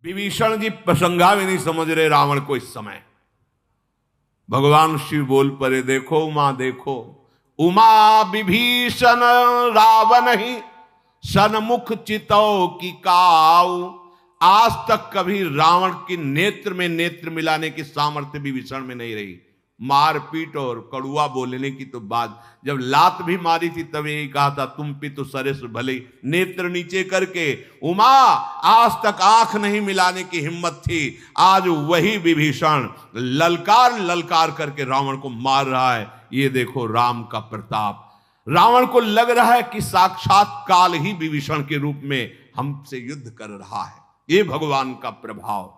विभीषण जी प्रसंगा भी नहीं समझ रहे रावण को इस समय। भगवान शिव बोल पड़े, देखो उमा देखो, उमा विभीषण रावण ही सन्मुख चितौ की काऊ। आज तक कभी रावण की नेत्र में नेत्र मिलाने की सामर्थ्य विभीषण में नहीं रही। मारपीट और कड़ुआ बोलने की तो बात, जब लात भी मारी थी तब यही कहा था, तुम पितु सरेस भले, नेत्र नीचे करके। उमा आज तक आंख नहीं मिलाने की हिम्मत थी, आज वही विभीषण ललकार ललकार करके रावण को मार रहा है। ये देखो राम का प्रताप। रावण को लग रहा है कि साक्षात काल ही विभीषण के रूप में हमसे युद्ध कर रहा है। ये भगवान का प्रभाव।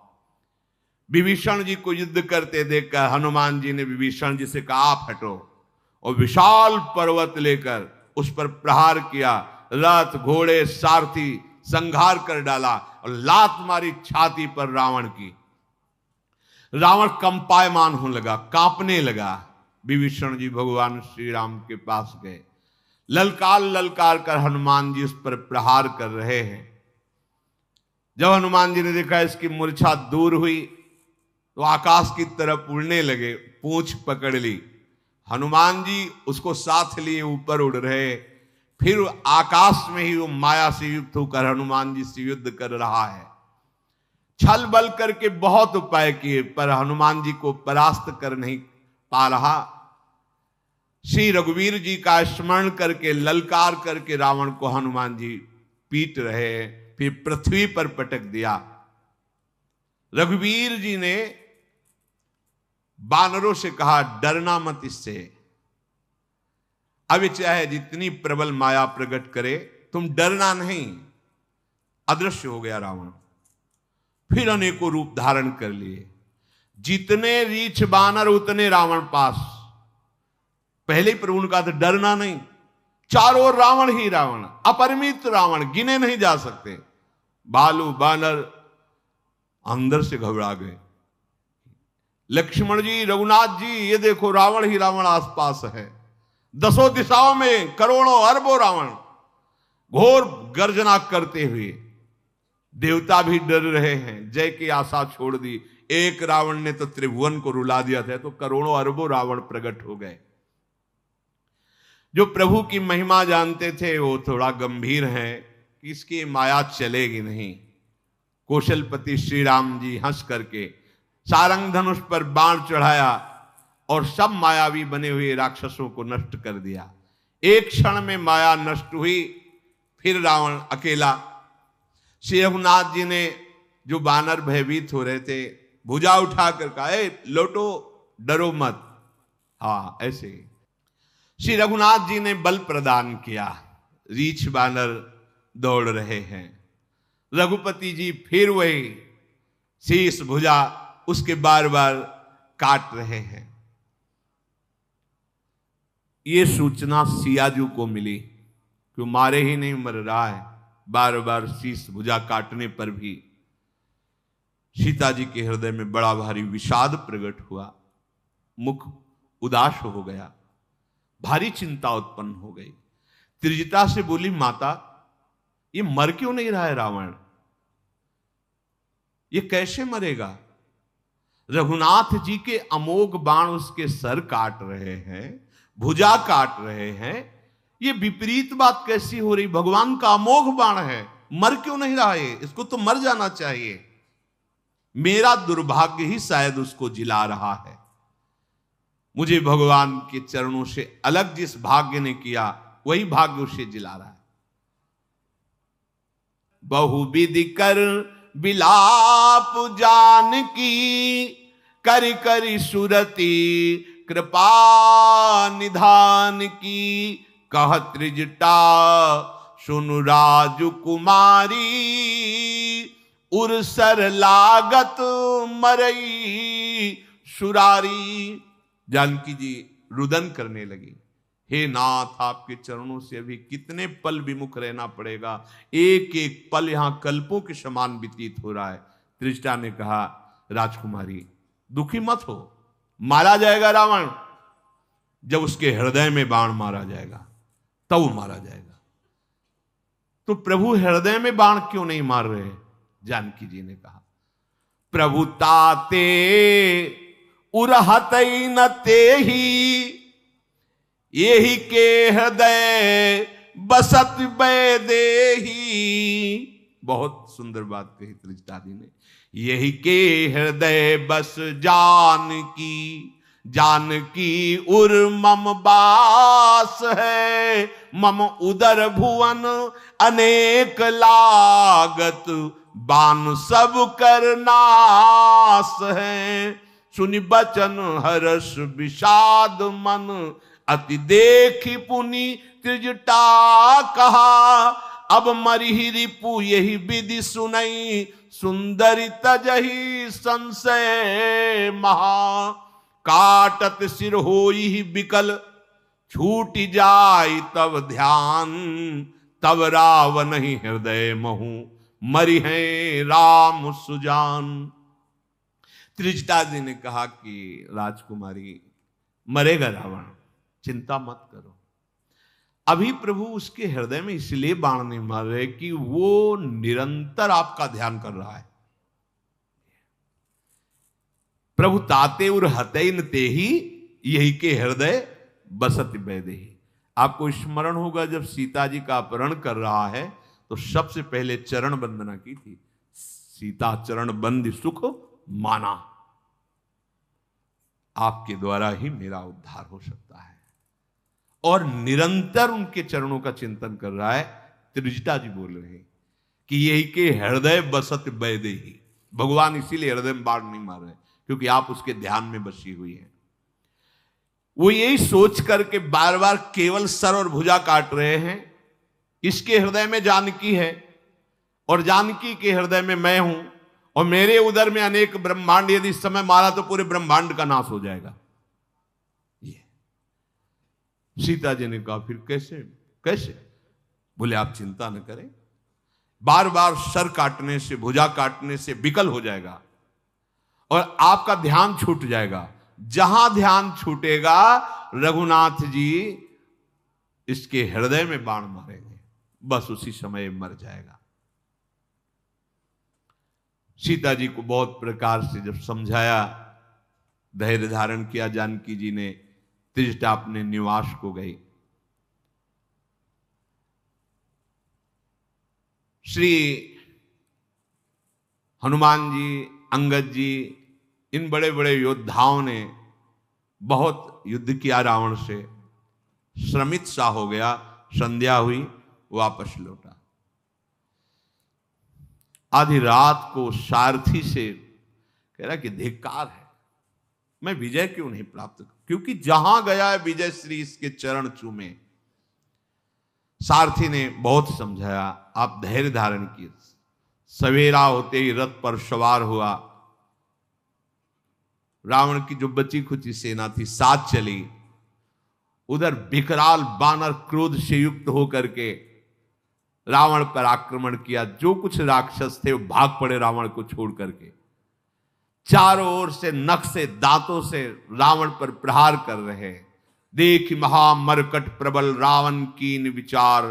विभीषण जी को युद्ध करते देखकर हनुमान जी ने विभीषण जी से कहा, आप हटो, और विशाल पर्वत लेकर उस पर प्रहार किया। रथ घोड़े सारथी संहार कर डाला और लात मारी छाती पर रावण की। रावण कंपायमान होने लगा, कांपने लगा। विभीषण जी भगवान श्री राम के पास गए। ललकार ललकार कर हनुमान जी उस पर प्रहार कर रहे हैं। जब हनुमान जी ने देखा इसकी मूर्छा दूर हुई तो आकाश की तरफ उड़ने लगे, पूंछ पकड़ ली। हनुमान जी उसको साथ लिए ऊपर उड़ रहे। फिर आकाश में ही वो माया से युक्त होकर हनुमान जी से युद्ध कर रहा है। छल बल करके बहुत उपाय किए पर हनुमान जी को परास्त कर नहीं पा रहा। श्री रघुवीर जी का स्मरण करके ललकार करके रावण को हनुमान जी पीट रहे। फिर पृथ्वी पर पटक दिया। रघुवीर जी ने बानरों से कहा, डरना मत इससे, अब चाहे जितनी प्रबल माया प्रकट करे तुम डरना नहीं। अदृश्य हो गया रावण। फिर अनेकों रूप धारण कर लिए। जितने रीछ बानर उतने रावण पास। पहले ही प्रभु ने कहा था डरना नहीं। चारों ओर रावण ही रावण, अपरिमित रावण, गिने नहीं जा सकते। भालू बानर अंदर से घबरा गए। लक्ष्मण जी, रघुनाथ जी, ये देखो रावण ही रावण आसपास है। दसों दिशाओं में करोड़ों अरबों रावण घोर गर्जना करते हुए। देवता भी डर रहे हैं, जय की आशा छोड़ दी। एक रावण ने तो त्रिभुवन को रुला दिया था, तो करोड़ों अरबों रावण प्रकट हो गए। जो प्रभु की महिमा जानते थे वो थोड़ा गंभीर हैं कि इसकी माया चलेगी नहीं। कौशलपति श्री राम जी हंस करके सारंग धनुष पर बाण चढ़ाया और सब मायावी बने हुए राक्षसों को नष्ट कर दिया। एक क्षण में माया नष्ट हुई। फिर रावण अकेला। श्री रघुनाथ जी ने, जो बानर भयभीत हो रहे थे, भुजा उठाकर कहा, लौटो, डरो मत। हाँ, ऐसे ही श्री रघुनाथ जी ने बल प्रदान किया। रीछ बानर दौड़ रहे हैं। रघुपति जी फिर वही शीश भुजा उसके बार बार काट रहे हैं। ये सूचना सियाजू को मिली कि मारे ही नहीं मर रहा है। बार बार शीश भुजा काटने पर भी सीता जी के हृदय में बड़ा भारी विषाद प्रकट हुआ। मुख उदास हो गया। भारी चिंता उत्पन्न हो गई। त्रिजटा से बोली, माता ये मर क्यों नहीं रहा है रावण? ये कैसे मरेगा? रघुनाथ जी के अमोघ बाण उसके सर काट रहे हैं, भुजा काट रहे हैं। ये विपरीत बात कैसी हो रही? भगवान का अमोघ बाण है, मर क्यों नहीं रहा है? इसको तो मर जाना चाहिए। मेरा दुर्भाग्य ही शायद उसको जिला रहा है। मुझे भगवान के चरणों से अलग जिस भाग्य ने किया वही भाग्य उसे जिला रहा है। बहुविधि कर बिलाप जान की, करि करि सुरति कृपा निधान की। कह त्रिजटा सुनु राजु कुमारी, उरसर लागत मरई सुरारी। जानकी जी रुदन करने लगी, हे नाथ, आपके चरणों से अभी कितने पल विमुख रहना पड़ेगा। एक एक पल यहां कल्पों के समान व्यतीत हो रहा है। त्रिजटा ने कहा, राजकुमारी दुखी मत हो, मारा जाएगा रावण। जब उसके हृदय में बाण मारा जाएगा तब मारा जाएगा। तो प्रभु हृदय में बाण क्यों नहीं मार रहे? जानकी जी ने कहा, प्रभुताते उरहत न तेही, यही के हृदय बसत बैदेही। बहुत सुंदर बात कही त्रिजटादी ने। यही के हृदय बस जानकी, जानकी उर मम बास है। मम उदर भुवन अनेक लागत, बान सब कर नास है। सुनि बचन हर्ष विषाद मन, अति देखी पुनि त्रिजटा कहा। अब मरिहि रिपु यही विधि सुनई, सुंदरी तजहि संशय महा। काटत सिर होई बिकल, छूट जाय तब ध्यान। तब रावण ही हृदय महु, मरि है राम सुजान। त्रिजटा जी ने कहा कि राजकुमारी, मरेगा रावण, चिंता मत करो। अभी प्रभु उसके हृदय में इसलिए बाण नहीं मार रहे कि वो निरंतर आपका ध्यान कर रहा है। प्रभु ताते उर हतैन तेही, यही के हृदय बसत बैदेही। आपको स्मरण होगा जब सीता जी का अपहरण कर रहा है तो सबसे पहले चरण वंदना की थी। सीता चरण बंदी सुख माना, आपके द्वारा ही मेरा उद्धार हो सकता है। और निरंतर उनके चरणों का चिंतन कर रहा है। त्रिजटा जी बोल रहे हैं कि यही के हृदय बसत बैदेही। भगवान इसीलिए हृदय में बाण नहीं मार रहे क्योंकि आप उसके ध्यान में बसी हुई हैं। वो यही सोच करके बार बार केवल सर और भुजा काट रहे हैं। इसके हृदय में जानकी है और जानकी के हृदय में मैं हूं, और मेरे उदर में अनेक ब्रह्मांड, यदि इस समय मारा तो पूरे ब्रह्मांड का नाश हो जाएगा। ये सीता जी ने कहा फिर कैसे कैसे? बोले आप चिंता न करें, बार बार सर काटने से, भुजा काटने से विकल हो जाएगा और आपका ध्यान छूट जाएगा। जहां ध्यान छूटेगा रघुनाथ जी इसके हृदय में बाण मारेंगे, बस उसी समय मर जाएगा। सीता जी को बहुत प्रकार से जब समझाया, धैर्य धारण किया जानकी जी ने, त्रिजटा अपने निवास को गई। श्री हनुमान जी, अंगद जी, इन बड़े बड़े योद्धाओं ने बहुत युद्ध किया रावण से। श्रमित सा हो गया, संध्या हुई, वापस लौटा। आधी रात को सारथी से कह रहा कि धिक्कार है, मैं विजय क्यों नहीं प्राप्त, क्योंकि जहां गया है विजय श्री इसके चरण चूमे। सारथी ने बहुत समझाया, आप धैर्य धारण किए। सवेरा होते ही रथ पर सवार हुआ। रावण की जो बची खुची सेना थी साथ चली। उधर विकराल बानर क्रोध से युक्त होकर के रावण पर आक्रमण किया। जो कुछ राक्षस थे वो भाग पड़े रावण को छोड़ करके। चारों ओर से नख से, दांतों से रावण पर प्रहार कर रहे। देख महामरकट प्रबल रावण कीन विचार,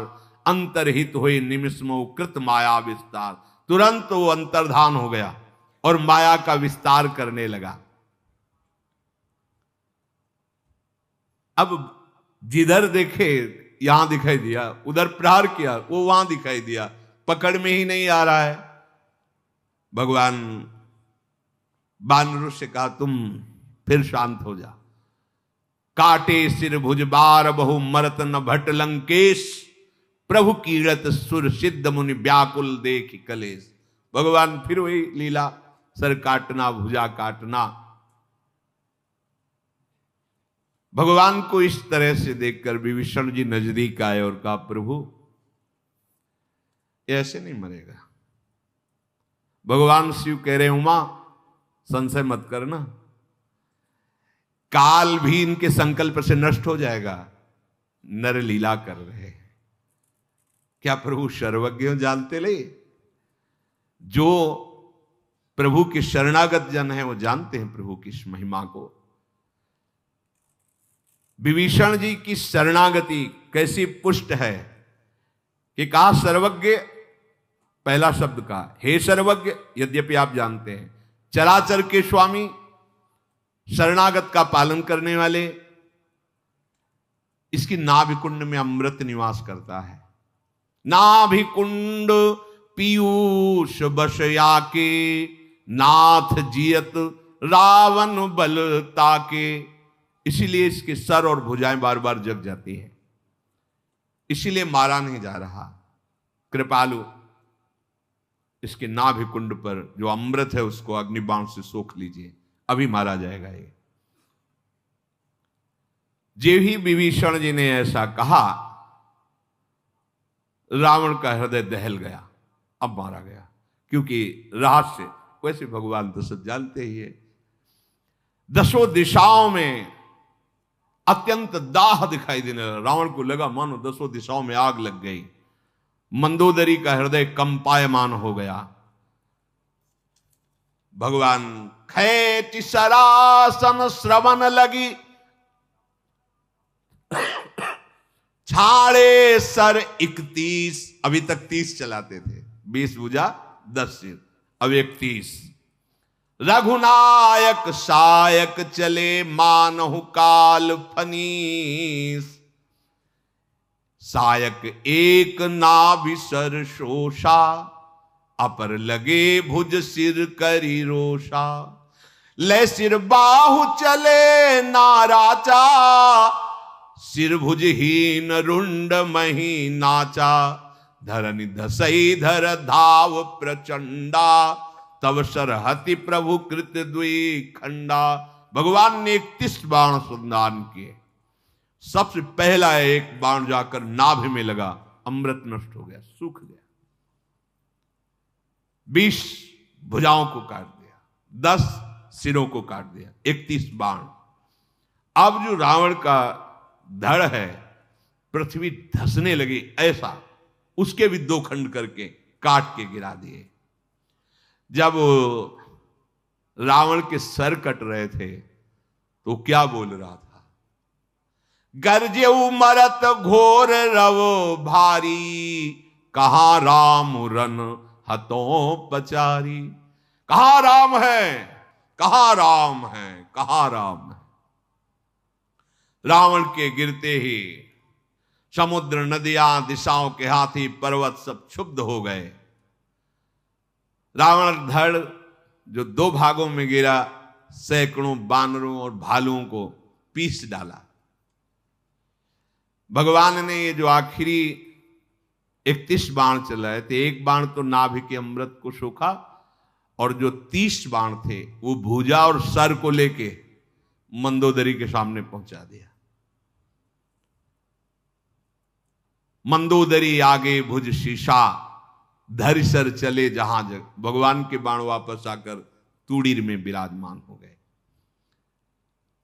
अंतरहित हुए निमिषमो कृत माया विस्तार। तुरंत वो अंतर्धान हो गया और माया का विस्तार करने लगा। अब जिधर देखे यहां दिखाई दिया, उधर प्रहार किया, वो वहां दिखाई दिया, पकड़ में ही नहीं आ रहा है। भगवान बानरों से कहा तुम फिर शांत हो जा। काटे सिर भुज बार बहु मरत न भट लंकेश, प्रभु कीरत सुर सिद्ध मुनि व्याकुल देख कलेश। भगवान फिर वही लीला, सर काटना, भुजा काटना। भगवान को इस तरह से देखकर विभीषण जी नजदीक आए और कहा प्रभु ऐसे नहीं मरेगा। भगवान शिव कह रहे उमा संशय मत करना, काल भी इनके संकल्प से नष्ट हो जाएगा। नर लीला कर रहे हैं। क्या प्रभु सर्वज्ञ जानते ले? जो प्रभु के शरणागत जन हैं वो जानते हैं प्रभु की इस महिमा को। विभीषण जी की शरणागति कैसी पुष्ट है कि कहा सर्वज्ञ, पहला शब्द का हे सर्वज्ञ। यद्यपि आप जानते हैं चराचर के स्वामी, शरणागत का पालन करने वाले, इसकी नाभिकुंड में अमृत निवास करता है। नाभिकुंड पीयूष बशया के, नाथ जियत रावण बल ताके। इसीलिए इसके सर और भुजाएं बार बार जग जाती है, इसीलिए मारा नहीं जा रहा। कृपालु इसके नाभिकुंड पर जो अमृत है उसको अग्निबाण से सोख लीजिए, अभी मारा जाएगा ये। जे ही विभीषण जी ने ऐसा कहा, रावण का हृदय दहल गया, अब मारा गया। क्योंकि रहस्य वैसे भगवान तो सब जानते ही है। दसों दिशाओं में अत्यंत दाह दिखाई देने लगा। रावण को लगा मानो दसों दिशाओं में आग लग गई। मंदोदरी का हृदय कंपायमान हो गया। भगवान खैति सरासन श्रवण लगी, छाड़े सर 31। अभी तक 30 चलाते थे, 20 भुजा 10 सिर, अब 31। रघुनायक सायक चले, मानहु काल फनीस। सायक एक नाभिसर शोषा, अपर लगे भुज सिर करी रोषा। ले सिर बाहु चले नाराचा, सिर भुजहीन रुंड मही नाचा। धरनि धसई धर धाव प्रचंडा, तब सरहति प्रभु कृत द्वि खंडा। भगवान ने 31 बाण संधान किए। सबसे पहला एक बाण जाकर नाभि में लगा, अमृत नष्ट हो गया, सूख गया। 20 भुजाओं को काट दिया, 10 सिरों को काट दिया, 31 बाण। अब जो रावण का धड़ है, पृथ्वी धसने लगी ऐसा, उसके भी 2 खंड करके काट के गिरा दिए। जब रावण के सर कट रहे थे तो क्या बोल रहा था? गरजेऊ मरत घोर रवो भारी, कहां राम रन हतों पचारी। कहां राम है, कहां राम है, कहां राम है। रावण के गिरते ही समुद्र, नदियां, दिशाओं के हाथी, पर्वत सब क्षुब्ध हो गए। रावण धड़ जो 2 भागों में गिरा, सैकड़ों बानरों और भालुओं को पीस डाला। भगवान ने ये जो आखिरी 31 बाण चलाए थे, एक बाण तो नाभि के अमृत को सोखा, और जो 30 बाण थे वो भुजा और सर को लेके मंदोदरी के सामने पहुंचा दिया। मंदोदरी आगे भुज शीशा, धरि सर चले जहां जग। भगवान के बाण वापस आकर तूड़ीर में विराजमान हो गए।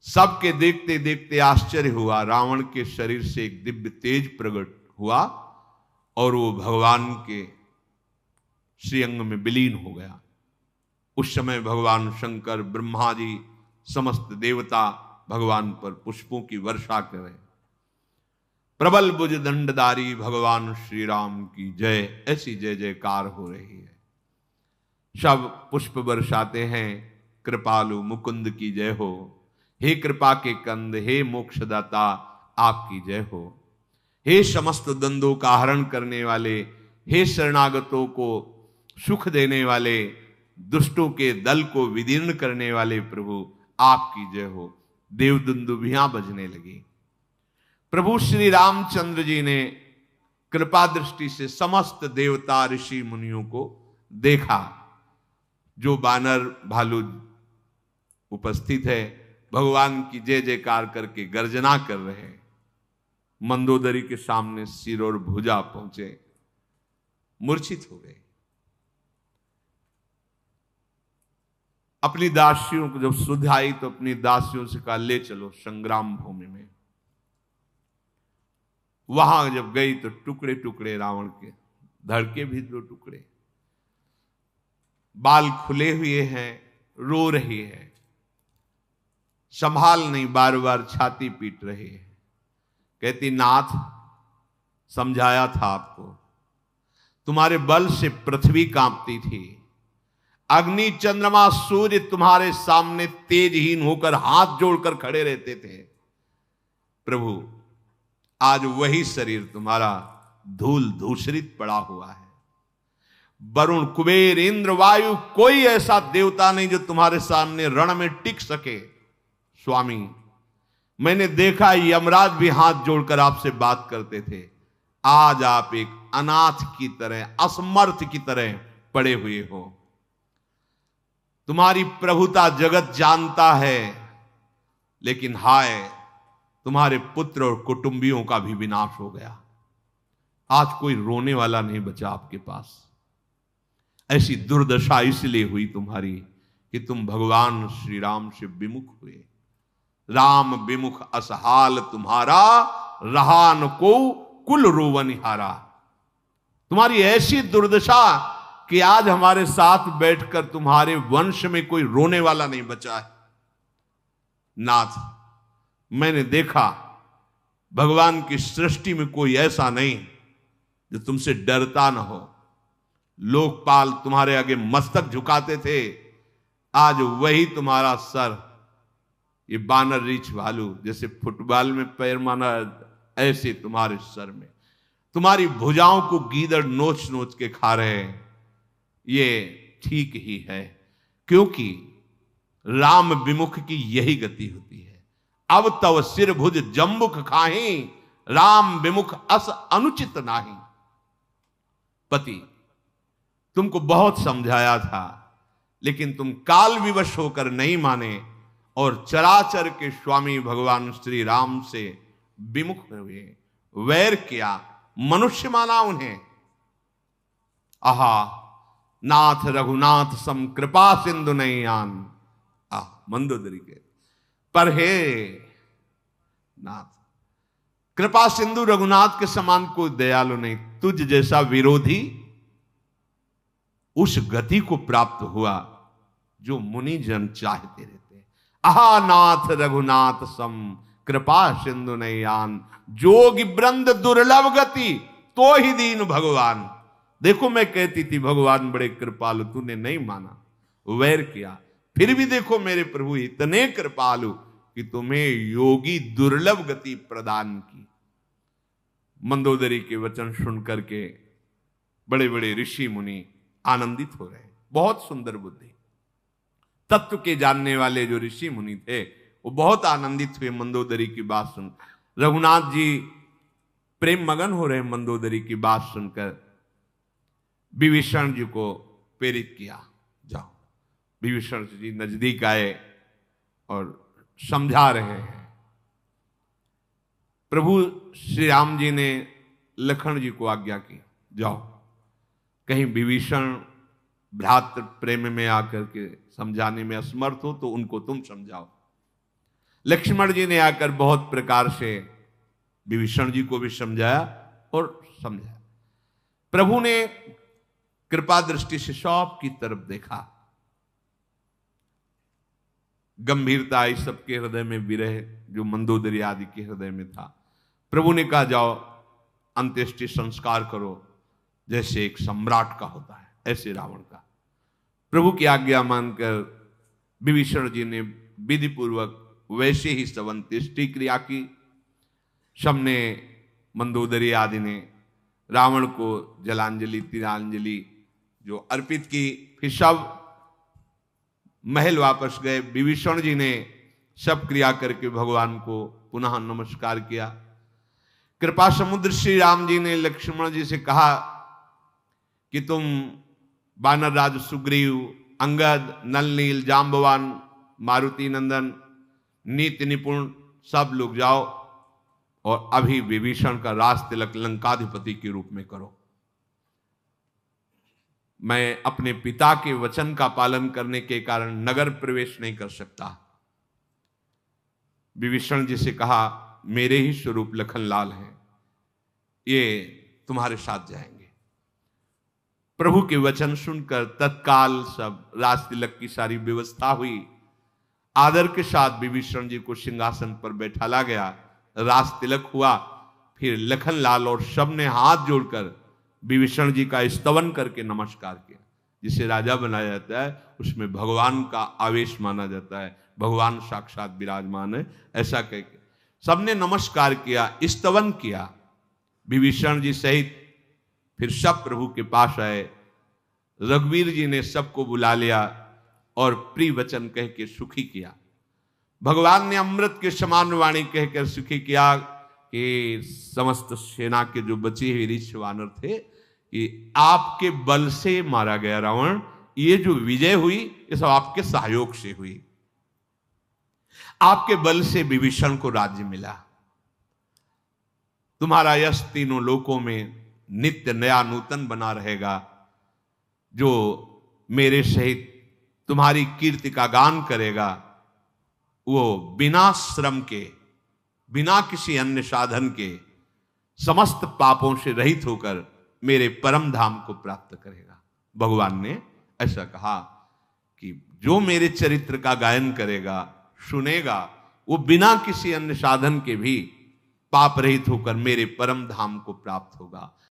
सबके देखते देखते आश्चर्य हुआ। रावण के शरीर से एक दिव्य तेज प्रकट हुआ और वो भगवान के श्रीअंग में विलीन हो गया। उस समय भगवान शंकर, ब्रह्मा जी, समस्त देवता भगवान पर पुष्पों की वर्षा करें। प्रबल भुज दंडधारी भगवान श्री राम की जय, ऐसी जय जयकार हो रही है। सब पुष्प बरसाते हैं, कृपालु मुकुंद की जय हो। हे कृपा के कंद, हे मोक्षदाता आपकी जय हो। हे समस्त द्वंद्वों का हरण करने वाले, हे शरणागतों को सुख देने वाले, दुष्टों के दल को विदीर्ण करने वाले प्रभु आपकी जय हो। देव दुंदुभियां बजने लगी। प्रभु श्री रामचंद्र जी ने कृपा दृष्टि से समस्त देवता ऋषि मुनियों को देखा। जो बानर भालू उपस्थित है, भगवान की जय जयकार करके गर्जना कर रहे हैं। मंदोदरी के सामने सिर और भुजा पहुंचे, मूर्छित हो गए। अपनी दासियों को जब सुध आई तो अपनी दासियों से कहा, ले चलो संग्राम भूमि में। वहां जब गई तो टुकड़े टुकड़े रावण के, धड़ के भी 2 टुकड़े, बाल खुले हुए हैं, रो रही है, संभाल नहीं, बार बार छाती पीट रही है। कहती, नाथ समझाया था आपको, तुम्हारे बल से पृथ्वी कांपती थी, अग्नि चंद्रमा सूर्य तुम्हारे सामने तेजहीन होकर हाथ जोड़कर खड़े रहते थे। प्रभु आज वही शरीर तुम्हारा धूल धूसरित पड़ा हुआ है। वरुण कुबेर इंद्र वायु कोई ऐसा देवता नहीं जो तुम्हारे सामने रण में टिक सके। स्वामी मैंने देखा यमराज भी हाथ जोड़कर आपसे बात करते थे। आज आप एक अनाथ की तरह, असमर्थ की तरह पड़े हुए हो। तुम्हारी प्रभुता जगत जानता है, लेकिन हाय तुम्हारे पुत्र और कुटुंबियों का भी विनाश हो गया। आज कोई रोने वाला नहीं बचा आपके पास। ऐसी दुर्दशा इसलिए हुई तुम्हारी कि तुम भगवान श्री राम से विमुख हुए। राम विमुख असहाल तुम्हारा, रहा न को कुल रोवनिहारा। तुम्हारी ऐसी दुर्दशा कि आज हमारे साथ बैठकर तुम्हारे वंश में कोई रोने वाला नहीं बचा है। नाथ मैंने देखा भगवान की सृष्टि में कोई ऐसा नहीं जो तुमसे डरता ना हो। लोकपाल तुम्हारे आगे मस्तक झुकाते थे, आज वही तुम्हारा सर ये बानर रीछ भालू जैसे फुटबॉल में पैर माना, ऐसे तुम्हारे सर में, तुम्हारी भुजाओं को गीदड़ नोच नोच के खा रहे हैं। ये ठीक ही है, क्योंकि राम विमुख की यही गति होती है। अब तव सिर भुज जम्बुक खाही, राम विमुख अस अनुचित नाही। पति तुमको बहुत समझाया था, लेकिन तुम काल विवश होकर नहीं माने और चराचर के स्वामी भगवान श्री राम से विमुख हुए। वैर किया, मनुष्य माना उन्हें। आहा नाथ रघुनाथ सम कृपा सिंधु नहीं आन। मंदोदरी के पर हे नाथ, कृपा सिंधु रघुनाथ के समान कोई दयालु नहीं। तुझ जैसा विरोधी उस गति को प्राप्त हुआ जो मुनि जन चाहते रहते। आहा नाथ रघुनाथ सम कृपा सिंधु नैयान, जोगी वृंद दुर्लभ गति तो ही दीन भगवान। देखो मैं कहती थी भगवान बड़े कृपालु, तूने नहीं माना, वैर किया। फिर भी देखो मेरे प्रभु इतने कृपालु कि तुम्हें योगी दुर्लभ गति प्रदान की। मंदोदरी के वचन सुन करके बड़े बड़े ऋषि मुनि आनंदित हो रहे। बहुत सुंदर बुद्धि, तत्व के जानने वाले जो ऋषि मुनि थे वो बहुत आनंदित हुए मंदोदरी की बात सुन। रघुनाथ जी प्रेम मगन हो रहे मंदोदरी की बात सुनकर। विभीषण जी को प्रेरित किया, जाओ। विभीषण जी नजदीक आए और समझा रहे हैं। प्रभु श्री राम जी ने लखन जी को आज्ञा की, जाओ कहीं विभीषण भ्रातृ प्रेम में आकर के समझाने में असमर्थ हो तो उनको तुम समझाओ। लक्ष्मण जी ने आकर बहुत प्रकार से विभीषण जी को भी समझाया और समझाया। प्रभु ने कृपा दृष्टि से सब की तरफ देखा। गंभीरता आई सबके हृदय में, विरह जो मंदोदरी आदि के हृदय में था। प्रभु ने कहा जाओ अंत्येष्टि संस्कार करो, जैसे एक सम्राट का होता है ऐसे रावण का। प्रभु की आज्ञा मानकर विभीषण जी ने विधि पूर्वक वैसे ही सब अंत्येष्टि क्रिया की। सबने मंदोदरी आदि ने रावण को जलांजलि तिलांजलि जो अर्पित की। फिर सब महल वापस गए। विभीषण जी ने सब क्रिया करके भगवान को पुनः नमस्कार किया। कृपा समुद्र श्री राम जी ने लक्ष्मण जी से कहा कि तुम वानर राज सुग्रीव, अंगद, नल नील, जाम्बवान, मारुति नंदन, नीति निपुण सब लोग जाओ और अभी विभीषण का राज तिलक लंकाधिपति के रूप में करो। मैं अपने पिता के वचन का पालन करने के कारण नगर प्रवेश नहीं कर सकता। विभीषण जी से कहा मेरे ही स्वरूप लखनलाल हैं, ये तुम्हारे साथ जाएंगे। प्रभु के वचन सुनकर तत्काल सब राज तिलक की सारी व्यवस्था हुई। आदर के साथ विभीषण जी को सिंहासन पर बैठाला गया, राज तिलक हुआ। फिर लखनलाल और सब ने हाथ जोड़कर विभीषण जी का स्तवन करके नमस्कार किया। जिसे राजा बनाया जाता है उसमें भगवान का आवेश माना जाता है, भगवान साक्षात विराजमान है, ऐसा कह के सबने नमस्कार किया, स्तवन किया। विभीषण जी सहित फिर सब प्रभु के पास आए। रघुवीर जी ने सबको बुला लिया और प्रिय वचन कह के सुखी किया। भगवान ने अमृत के समान वाणी कहकर सुखी किया कि समस्त सेना के जो बचे हुए ऋष वानर थे कि आपके बल से मारा गया रावण, ये जो विजय हुई ये सब आपके सहयोग से हुई, आपके बल से विभीषण को राज्य मिला। तुम्हारा यश तीनों लोकों में नित्य नया नूतन बना रहेगा। जो मेरे सहित तुम्हारी कीर्ति का गान करेगा वो बिना श्रम के, बिना किसी अन्य साधन के समस्त पापों से रहित होकर मेरे परम धाम को प्राप्त करेगा। भगवान ने ऐसा कहा कि जो मेरे चरित्र का गायन करेगा, सुनेगा, वो बिना किसी अन्य साधन के भी पाप रहित होकर मेरे परम धाम को प्राप्त होगा।